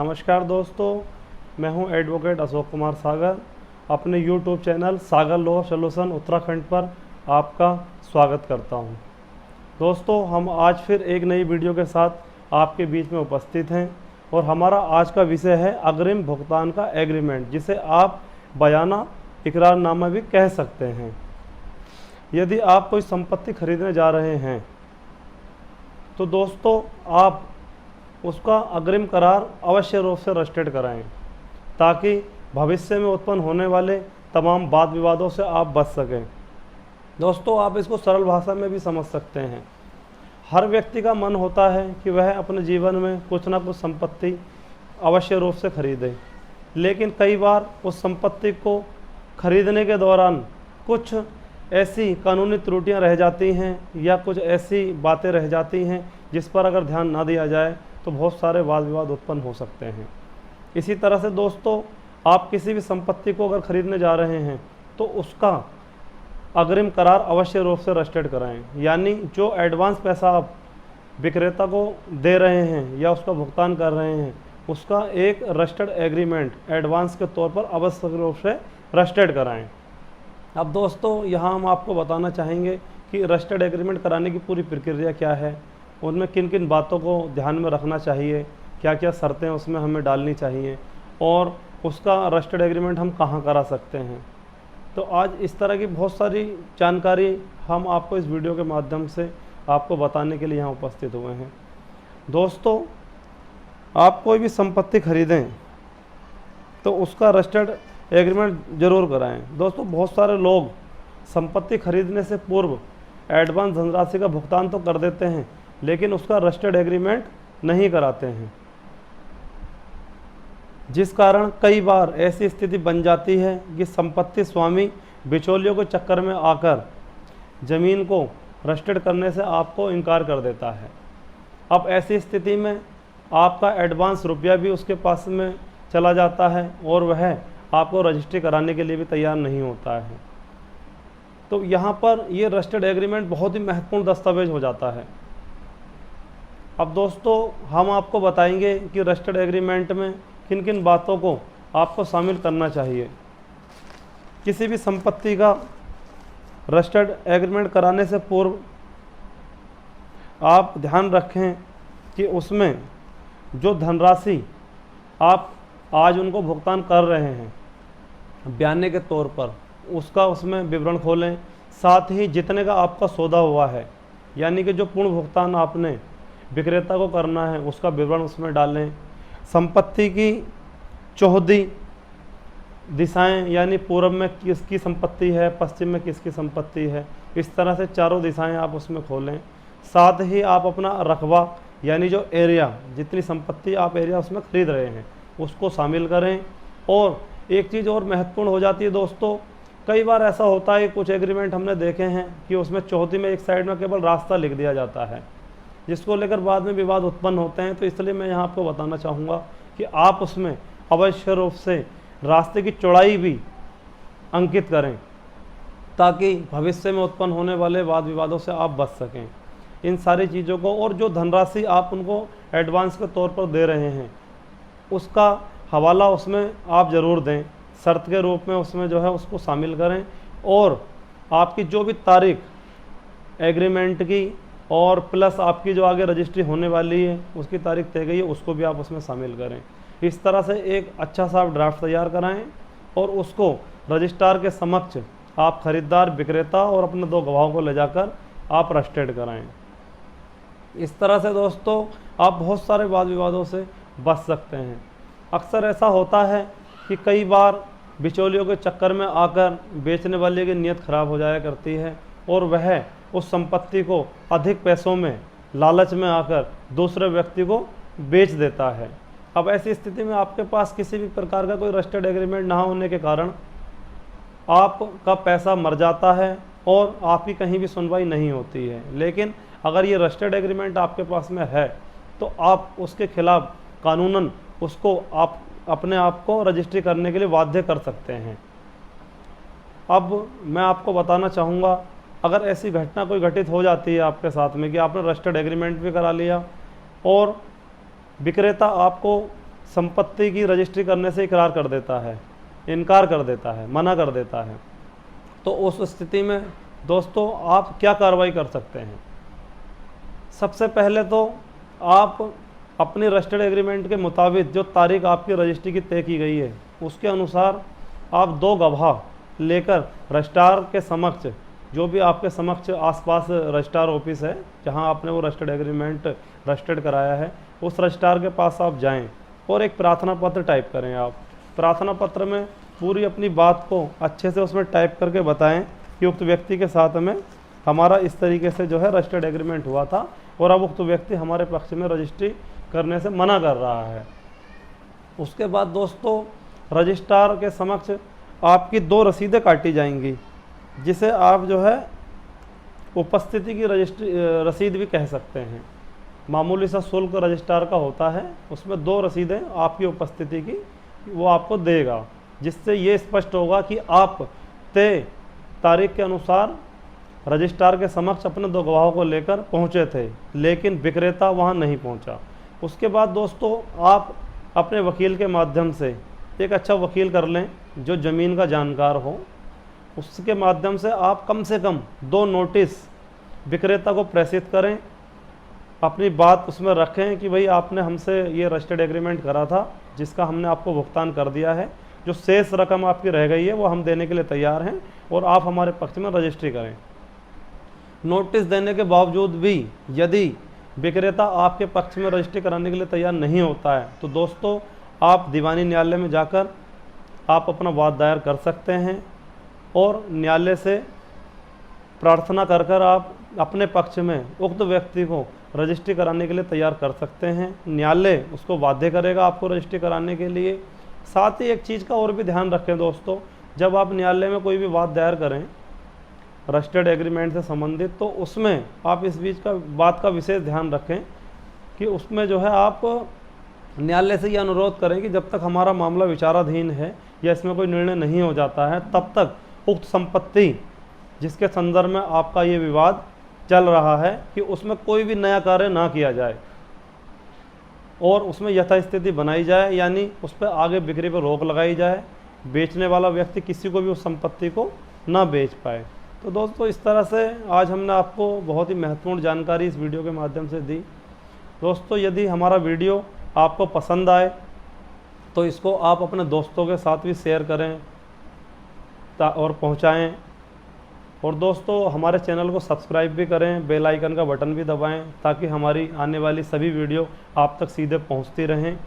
नमस्कार दोस्तों, मैं हूं एडवोकेट अशोक कुमार सागर। अपने यूट्यूब चैनल सागर लॉ सॉल्यूशन उत्तराखंड पर आपका स्वागत करता हूं। दोस्तों, हम आज फिर एक नई वीडियो के साथ आपके बीच में उपस्थित हैं और हमारा आज का विषय है अग्रिम भुगतान का एग्रीमेंट, जिसे आप बयाना इकरारनामा भी कह सकते हैं। यदि आप कोई संपत्ति खरीदने जा रहे हैं तो दोस्तों आप उसका अग्रिम करार अवश्य रूप से रजिस्टर्ड कराएं, ताकि भविष्य में उत्पन्न होने वाले तमाम वाद विवादों से आप बच सकें। दोस्तों, आप इसको सरल भाषा में भी समझ सकते हैं। हर व्यक्ति का मन होता है कि वह अपने जीवन में कुछ ना कुछ संपत्ति अवश्य रूप से खरीदे, लेकिन कई बार उस संपत्ति को खरीदने के दौरान कुछ ऐसी कानूनी त्रुटियां रह जाती हैं या कुछ ऐसी बातें रह जाती हैं जिस पर अगर ध्यान ना दिया जाए तो बहुत सारे वाद विवाद उत्पन्न हो सकते हैं। इसी तरह से दोस्तों, आप किसी भी संपत्ति को अगर खरीदने जा रहे हैं तो उसका अग्रिम करार अवश्य रूप से रजिस्टर्ड कराएं, यानी जो एडवांस पैसा आप विक्रेता को दे रहे हैं या उसका भुगतान कर रहे हैं, उसका एक रजिस्टर्ड एग्रीमेंट एडवांस के तौर पर अवश्य रूप से रजिस्टर्ड कराएं। अब दोस्तों, यहाँ हम आपको बताना चाहेंगे कि रजिस्टर्ड एग्रीमेंट कराने की पूरी प्रक्रिया क्या है, उनमें किन किन बातों को ध्यान में रखना चाहिए, क्या क्या शर्तें उसमें हमें डालनी चाहिए और उसका रजिस्टर्ड एग्रीमेंट हम कहाँ करा सकते हैं। तो आज इस तरह की बहुत सारी जानकारी हम आपको इस वीडियो के माध्यम से आपको बताने के लिए यहाँ उपस्थित हुए हैं। दोस्तों, आप कोई भी संपत्ति खरीदें तो उसका रजिस्टर्ड एग्रीमेंट ज़रूर कराएं। दोस्तों, बहुत सारे लोग संपत्ति खरीदने से पूर्व एडवांस धनराशि का भुगतान तो कर देते हैं, लेकिन उसका रजिस्टर्ड एग्रीमेंट नहीं कराते हैं, जिस कारण कई बार ऐसी स्थिति बन जाती है कि संपत्ति स्वामी बिचौलियों के चक्कर में आकर ज़मीन को रजिस्टर्ड करने से आपको इनकार कर देता है। अब ऐसी स्थिति में आपका एडवांस रुपया भी उसके पास में चला जाता है और वह आपको रजिस्ट्री कराने के लिए भी तैयार नहीं होता है। तो यहाँ पर ये रजिस्टर्ड एग्रीमेंट बहुत ही महत्वपूर्ण दस्तावेज हो जाता है। अब दोस्तों, हम आपको बताएंगे कि रजिस्टर्ड एग्रीमेंट में किन किन बातों को आपको शामिल करना चाहिए। किसी भी संपत्ति का रजिस्टर्ड एग्रीमेंट कराने से पूर्व आप ध्यान रखें कि उसमें जो धनराशि आप आज उनको भुगतान कर रहे हैं बयाने के तौर पर, उसका उसमें विवरण खोलें। साथ ही जितने का आपका सौदा हुआ है, यानी कि जो पूर्ण भुगतान आपने विक्रेता को करना है, उसका विवरण उसमें डालें। संपत्ति की 14 दिशाएं, यानी पूर्व में किसकी संपत्ति है, पश्चिम में किसकी संपत्ति है, इस तरह से चारों दिशाएं आप उसमें खोलें। साथ ही आप अपना रकबा, यानी जो एरिया, जितनी संपत्ति आप एरिया उसमें खरीद रहे हैं, उसको शामिल करें। और एक चीज़ और महत्वपूर्ण हो जाती है दोस्तों, कई बार ऐसा होता है, कुछ एग्रीमेंट हमने देखे हैं कि उसमें 14 में एक साइड में केवल रास्ता लिख दिया जाता है, जिसको लेकर बाद में विवाद उत्पन्न होते हैं। तो इसलिए मैं यहाँ आपको बताना चाहूँगा कि आप उसमें अवश्य रूप से रास्ते की चौड़ाई भी अंकित करें, ताकि भविष्य में उत्पन्न होने वाले वाद विवादों से आप बच सकें। इन सारी चीज़ों को, और जो धनराशि आप उनको एडवांस के तौर पर दे रहे हैं, उसका हवाला उसमें आप ज़रूर दें, शर्त के रूप में उसमें जो है उसको शामिल करें। और आपकी जो भी तारीख एग्रीमेंट की और प्लस आपकी जो आगे रजिस्ट्री होने वाली है उसकी तारीख तय गई है, उसको भी आप उसमें शामिल करें। इस तरह से एक अच्छा सा आप ड्राफ्ट तैयार कराएं और उसको रजिस्ट्रार के समक्ष आप खरीदार, विक्रेता और अपने 2 गवाहों को ले जाकर आप रजिस्टर्ड कराएं। इस तरह से दोस्तों आप बहुत सारे वाद विवादों से बच सकते हैं। अक्सर ऐसा होता है कि कई बार बिचौलियों के चक्कर में आकर बेचने वाले की नीयत खराब हो जाया करती है और वह उस संपत्ति को अधिक पैसों में लालच में आकर दूसरे व्यक्ति को बेच देता है। अब ऐसी स्थिति में आपके पास किसी भी प्रकार का कोई रजिस्टर्ड एग्रीमेंट ना होने के कारण आपका पैसा मर जाता है और आपकी कहीं भी सुनवाई नहीं होती है। लेकिन अगर ये रजिस्टर्ड एग्रीमेंट आपके पास में है तो आप उसके खिलाफ कानूनन उसको आप अपने आप को रजिस्ट्री करने के लिए बाध्य कर सकते हैं। अब मैं आपको बताना चाहूँगा अगर ऐसी घटना कोई घटित हो जाती है आपके साथ में कि आपने रजिस्टर्ड एग्रीमेंट भी करा लिया और विक्रेता आपको संपत्ति की रजिस्ट्री करने से इकरार कर देता है, इनकार कर देता है, मना कर देता है, तो उस स्थिति में दोस्तों आप क्या कार्रवाई कर सकते हैं। सबसे पहले तो आप अपने रजिस्टर्ड एग्रीमेंट के मुताबिक जो तारीख आपकी रजिस्ट्री की तय की गई है उसके अनुसार आप 2 गवाह लेकर रजिस्ट्रार के समक्ष, जो भी आपके समक्ष आसपास रजिस्ट्रार ऑफिस है जहां आपने वो रजिस्टर्ड एग्रीमेंट रजिस्टर्ड कराया है, उस रजिस्ट्रार के पास आप जाएं और एक प्रार्थना पत्र टाइप करें। आप प्रार्थना पत्र में पूरी अपनी बात को अच्छे से उसमें टाइप करके बताएं कि उक्त व्यक्ति के साथ में हमारा इस तरीके से जो है रजिस्टर्ड एग्रीमेंट हुआ था और अब उक्त व्यक्ति हमारे पक्ष में रजिस्ट्री करने से मना कर रहा है। उसके बाद दोस्तों रजिस्ट्रार के समक्ष आपकी 2 रसीदें काटी जाएंगी, जिसे आप जो है उपस्थिति की रसीद भी कह सकते हैं। मामूली सा शुल्क रजिस्ट्रार का होता है, उसमें 2 रसीदें आपकी उपस्थिति की वो आपको देगा, जिससे ये स्पष्ट होगा कि आप तय तारीख के अनुसार रजिस्ट्रार के समक्ष अपने 2 गवाहों को लेकर पहुंचे थे, लेकिन विक्रेता वहां नहीं पहुंचा। उसके बाद दोस्तों आप अपने वकील के माध्यम से एक अच्छा वकील कर लें जो ज़मीन का जानकार हो, उसके माध्यम से आप कम से कम 2 नोटिस विक्रेता को प्रेषित करें, अपनी बात उसमें रखें कि भाई आपने हमसे ये रजिस्टर्ड एग्रीमेंट करा था जिसका हमने आपको भुगतान कर दिया है, जो शेष रकम आपकी रह गई है वो हम देने के लिए तैयार हैं और आप हमारे पक्ष में रजिस्ट्री करें। नोटिस देने के बावजूद भी यदि विक्रेता आपके पक्ष में रजिस्ट्री कराने के लिए तैयार नहीं होता है तो दोस्तों आप दीवानी न्यायालय में जाकर आप अपना वाद दायर कर सकते हैं और न्यायालय से प्रार्थना कर कर आप अपने पक्ष में उक्त व्यक्ति को रजिस्ट्री कराने के लिए तैयार कर सकते हैं। न्यायालय उसको बाध्य करेगा आपको रजिस्ट्री कराने के लिए। साथ ही एक चीज़ का और भी ध्यान रखें दोस्तों, जब आप न्यायालय में कोई भी वाद दायर करें रजिस्टर्ड एग्रीमेंट से संबंधित, तो उसमें आप इस बीच का बात का विशेष ध्यान रखें कि उसमें जो है आप न्यायालय से ये अनुरोध करें कि जब तक हमारा मामला विचाराधीन है या इसमें कोई निर्णय नहीं हो जाता है तब तक उक्त संपत्ति जिसके संदर्भ में आपका ये विवाद चल रहा है कि उसमें कोई भी नया कार्य ना किया जाए और उसमें यथास्थिति बनाई जाए, यानी उस पर आगे बिक्री पर रोक लगाई जाए, बेचने वाला व्यक्ति किसी को भी उस संपत्ति को ना बेच पाए। तो दोस्तों इस तरह से आज हमने आपको बहुत ही महत्वपूर्ण जानकारी इस वीडियो के माध्यम से दी। दोस्तों यदि हमारा वीडियो आपको पसंद आए तो इसको आप अपने दोस्तों के साथ भी शेयर करें और पहुंचाएं, और दोस्तों हमारे चैनल को सब्सक्राइब भी करें, बेल आइकन का बटन भी दबाएं ताकि हमारी आने वाली सभी वीडियो आप तक सीधे पहुंचती रहें।